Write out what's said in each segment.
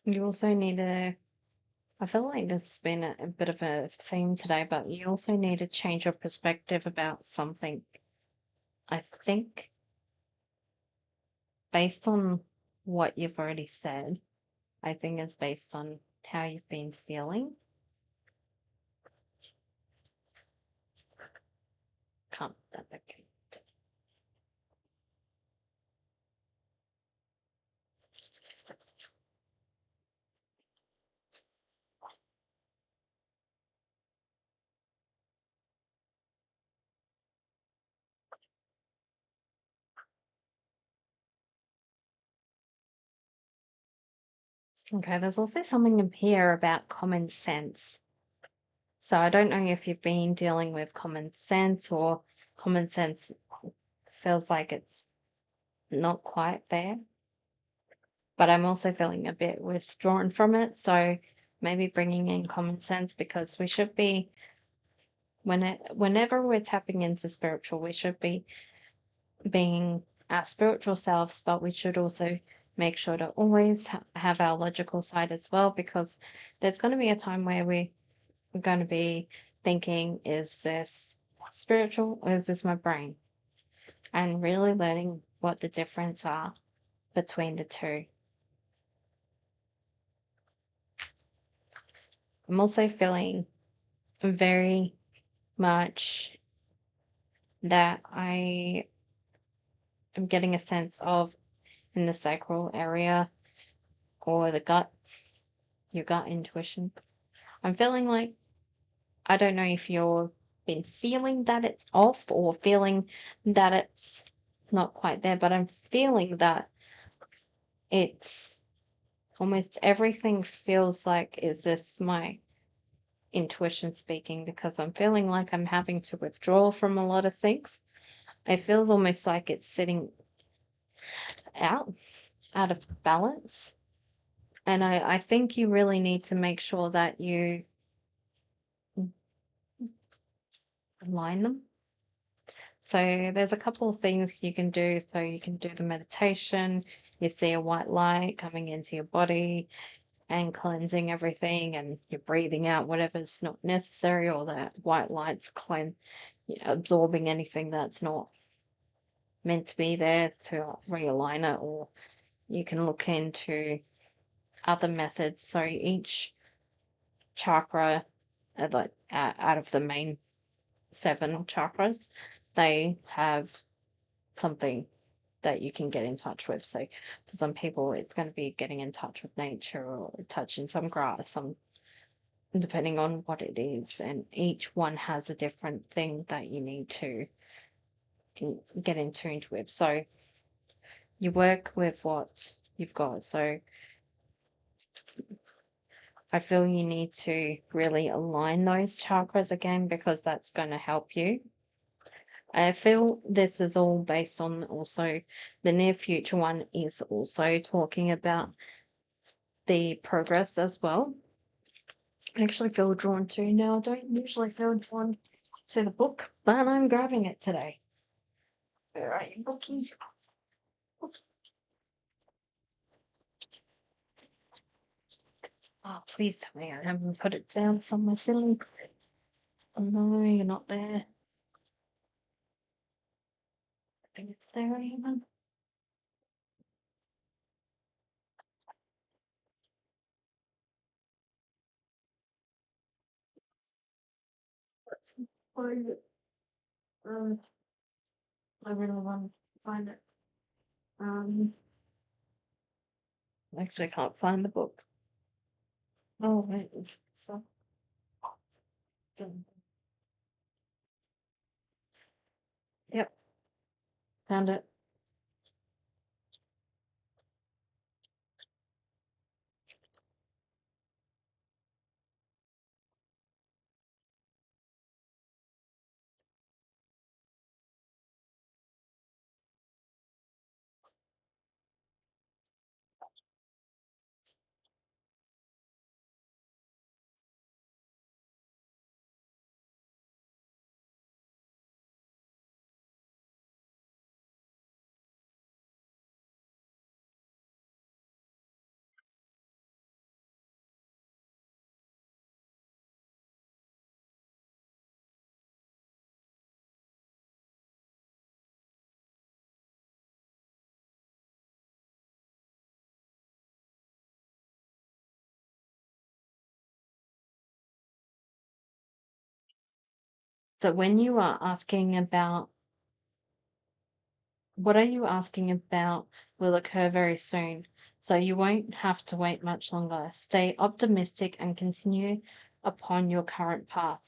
You also need to, I feel like this has been a bit of a theme today, but you also need to change your perspective about something. I think based on what you've already said, I think it's based on how you've been feeling. Can't that okay. Okay, there's also something in here about common sense. So I don't know if you've been dealing with common sense or common sense feels like it's not quite there, but I'm also feeling a bit withdrawn from it. So maybe bringing in common sense because we should be whenever we're tapping into spiritual, we should be being our spiritual selves, but we should also make sure to always have our logical side as well because there's going to be a time where we're going to be thinking, is this spiritual or is this my brain? And really learning what the difference are between the two. I'm also feeling very much that I am getting a sense of in the sacral area or the gut, your gut intuition. I'm feeling like I don't know if you've been feeling that it's off or feeling that it's not quite there, but I'm feeling that it's almost everything feels like, is this my intuition speaking? Because I'm feeling like I'm having to withdraw from a lot of things. It feels almost like it's sitting out, out of balance. And I think you really need to make sure that you align them. So there's a couple of things you can do. So you can do the meditation, you see a white light coming into your body and cleansing everything, and you're breathing out whatever's not necessary, or that white light's absorbing anything that's not meant to be there to realign it, or you can look into other methods. So each chakra, like out of the main 7 chakras, they have something that you can get in touch with. So for some people, it's going to be getting in touch with nature or touching some grass, some depending on what it is. And each one has a different thing that you need to get in tune with. So you work with what you've got. So I feel you need to really align those chakras again because that's going to help you. I feel this is all based on also the near future one is also talking about the progress as well. I actually feel drawn to now. I don't usually feel drawn to the book, but I'm grabbing it today. All right, bookie. Oh, please tell me I haven't put it down somewhere silly. Oh, no, you're not there. I think it's there even. Let's find it. Um, I really want to find it. Um, I actually can't find the book. Oh, wait, so. Yep, found it. So when you are asking about, what are you asking about will occur very soon, so you won't have to wait much longer. Stay optimistic and continue upon your current path.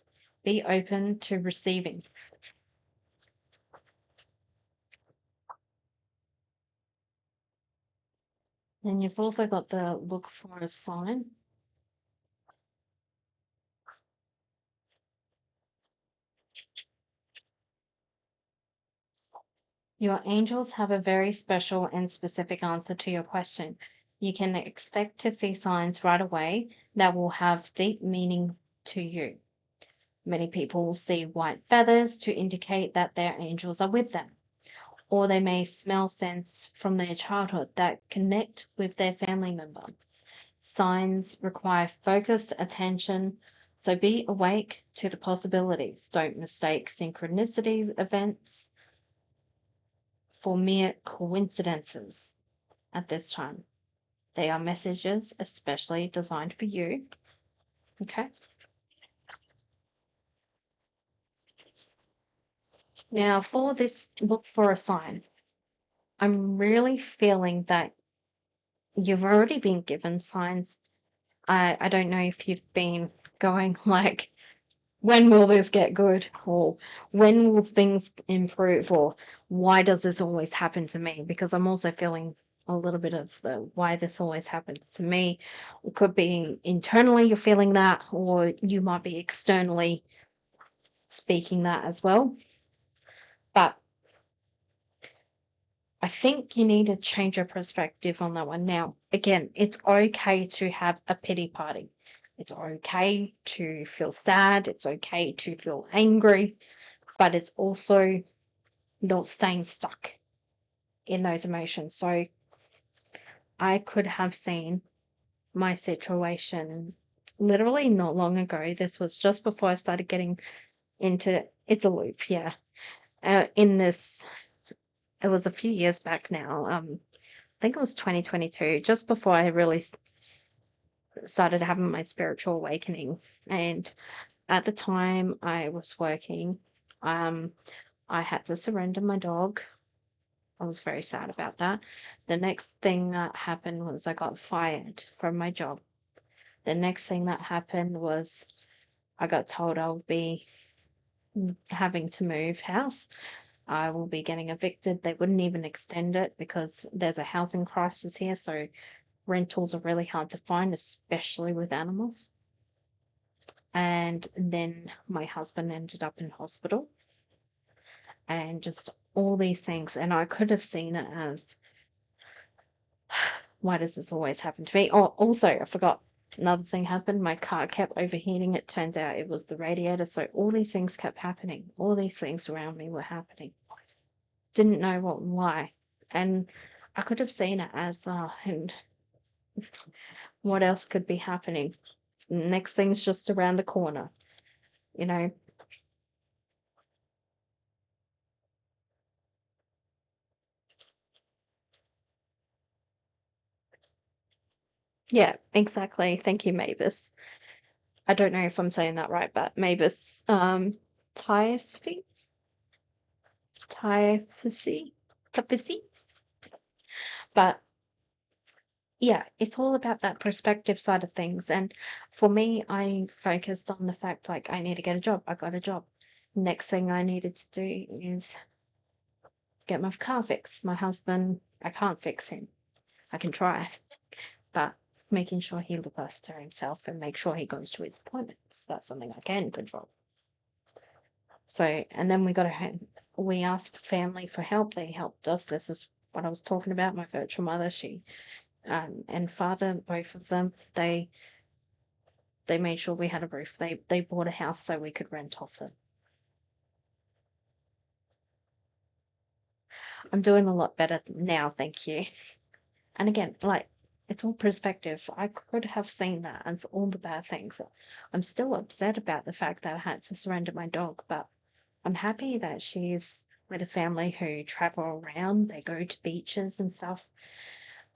Be open to receiving. And you've also got the look for a sign. Your angels have a very special and specific answer to your question. You can expect to see signs right away that will have deep meaning to you. Many people will see white feathers to indicate that their angels are with them, or they may smell scents from their childhood that connect with their family member. Signs require focused attention, so be awake to the possibilities. Don't mistake synchronicities events for mere coincidences at this time. They are messages especially designed for you. Okay. Now, for this look for a sign, I'm really feeling that you've already been given signs. I don't know if you've been going like, when will this get good? Or when will things improve? Or why does this always happen to me? Because I'm also feeling a little bit of the why this always happens to me. It could be internally you're feeling that, or you might be externally speaking that as well. But I think you need to change your perspective on that one. Now, again, it's okay to have a pity party. It's okay to feel sad. It's okay to feel angry, but it's also not staying stuck in those emotions. So I could have seen my situation literally not long ago. This was just before I started getting into it's a loop, yeah. In this, it was a few years back now. I think it was 2022, just before I really started having my spiritual awakening. And at the time I was working, I had to surrender my dog. I was very sad about that. The next thing that happened was I got fired from my job. The next thing that happened was I got told I'll be having to move house. I will be getting evicted. They wouldn't even extend it because there's a housing crisis here. So rentals are really hard to find, especially with animals. And then my husband ended up in hospital and just all these things. And I could have seen it as, why does this always happen to me? Oh, also, I forgot another thing happened. My car kept overheating. It turns out it was the radiator. So all these things kept happening. All these things around me were happening. Didn't know what and why. And I could have seen it as, and what else could be happening? Next thing's just around the corner, you know? Yeah, exactly. Thank you, Mavis. I don't know if I'm saying that right, but Mavis, Typhy, Typhusy, Typhusy. But yeah, it's all about that perspective side of things. And for me, I focused on the fact like I need to get a job. I got a job. Next thing I needed to do is get my car fixed. My husband, I can't fix him. I can try, but making sure he look after himself and make sure he goes to his appointments. That's something I can control. So, and then we got we asked family for help. They helped us. This is what I was talking about. My virtual mother, she, and father, both of them, they made sure we had a roof. They bought a house so we could rent off them. I'm doing a lot better now, thank you. And again, like, it's all perspective. I could have seen that and all the bad things. I'm still upset about the fact that I had to surrender my dog, but I'm happy that she's with a family who travel around. They go to beaches and stuff.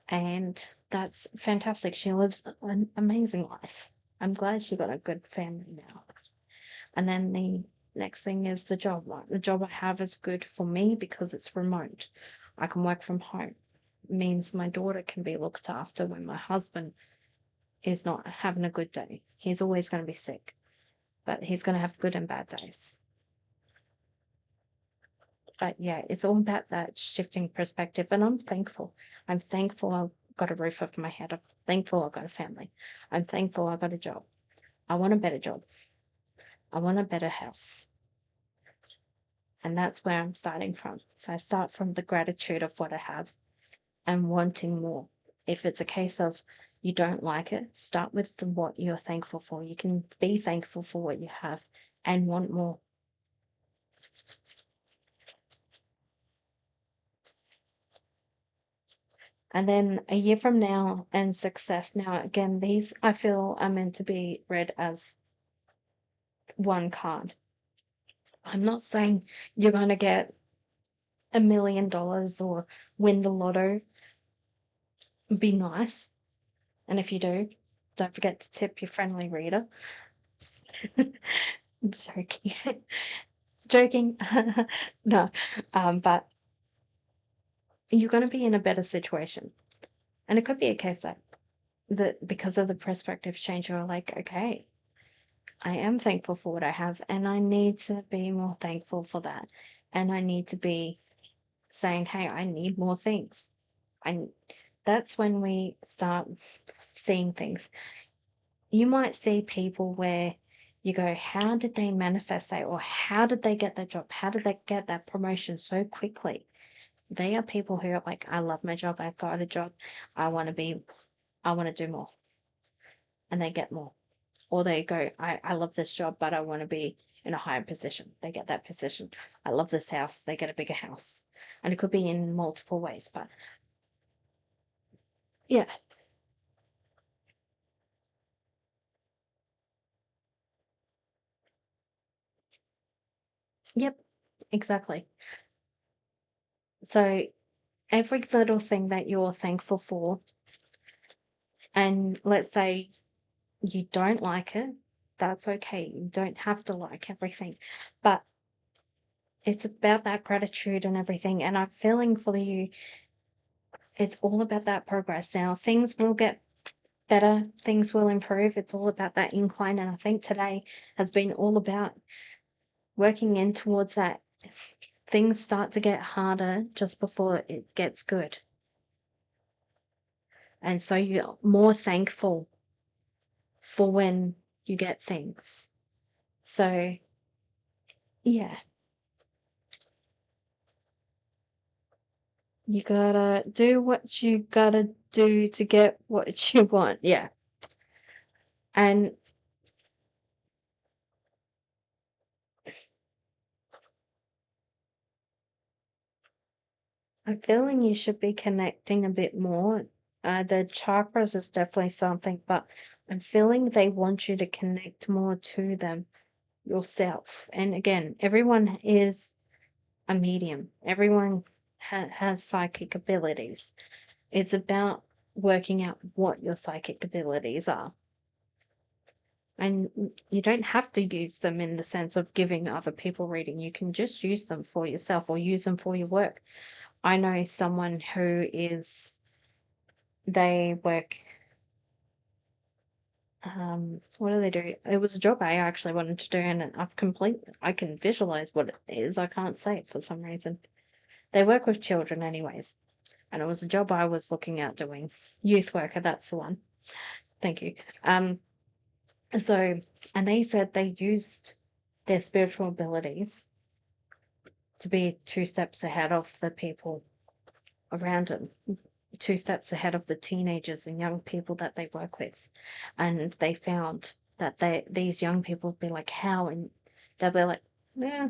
And that's fantastic. She lives an amazing life. I'm glad she got a good family now. And then Next thing is the job. Like, the job I have is good for me because it's remote. I can work from home. It means my daughter can be looked after when my husband is not having a good day. He's always going to be sick, but he's going to have good and bad days. But yeah, it's all about that shifting perspective. And I'm thankful. I'm thankful I've got a roof over my head. I'm thankful I've got a family. I'm thankful I got a job. I want a better job. I want a better house. And that's where I'm starting from. So I start from the gratitude of what I have and wanting more. If it's a case of you don't like it, start with what you're thankful for. You can be thankful for what you have and want more. And then a year from now and success. Now, again, these I feel are meant to be read as one card. I'm not saying you're going to get $1 million or win the lotto. Be nice. And if you do, don't forget to tip your friendly reader. Joking. Joking. No. But you're going to be in a better situation. And it could be a case that because of the perspective change, you're like, okay, I am thankful for what I have, and I need to be more thankful for that. And I need to be saying, hey, I need more things. And that's when we start seeing things. You might see people where you go, how did they manifest that? Or how did they get that job? How did they get that promotion so quickly? They are people who are like, I love my job. I've got a job. I want to do more. And they get more. Or they go, I love this job, but I want to be in a higher position. They get that position. I love this house. They get a bigger house. And it could be in multiple ways, but yeah. Yep, exactly. So every little thing that you're thankful for, and let's say you don't like it, that's okay. You don't have to like everything, but it's about that gratitude and everything. And I'm feeling for you, it's all about that progress. Now, things will get better, things will improve. It's all about that incline. And I think today has been all about working in towards that. Things start to get harder just before it gets good. And so you're more thankful for when you get things. So, yeah, you gotta do what you gotta do to get what you want. Yeah. And I'm feeling you should be connecting a bit more. The chakras is definitely something, but I'm feeling they want you to connect more to them yourself. And again, everyone is a medium, everyone has psychic abilities. It's about working out what your psychic abilities are. And you don't have to use them in the sense of giving other people reading. You can just use them for yourself or use them for your work. I know someone who is, they work, what do they do? It was a job I actually wanted to do, and I can visualize what it is. I can't say it for some reason. They work with children anyways, and it was a job I was looking at doing. Youth worker, that's the one. Thank you. So, and they said they used their spiritual abilities to be 2 steps ahead of the people around them, 2 steps ahead of the teenagers and young people that they work with. And they found that these young people would be like, how? And they'll be like, yeah.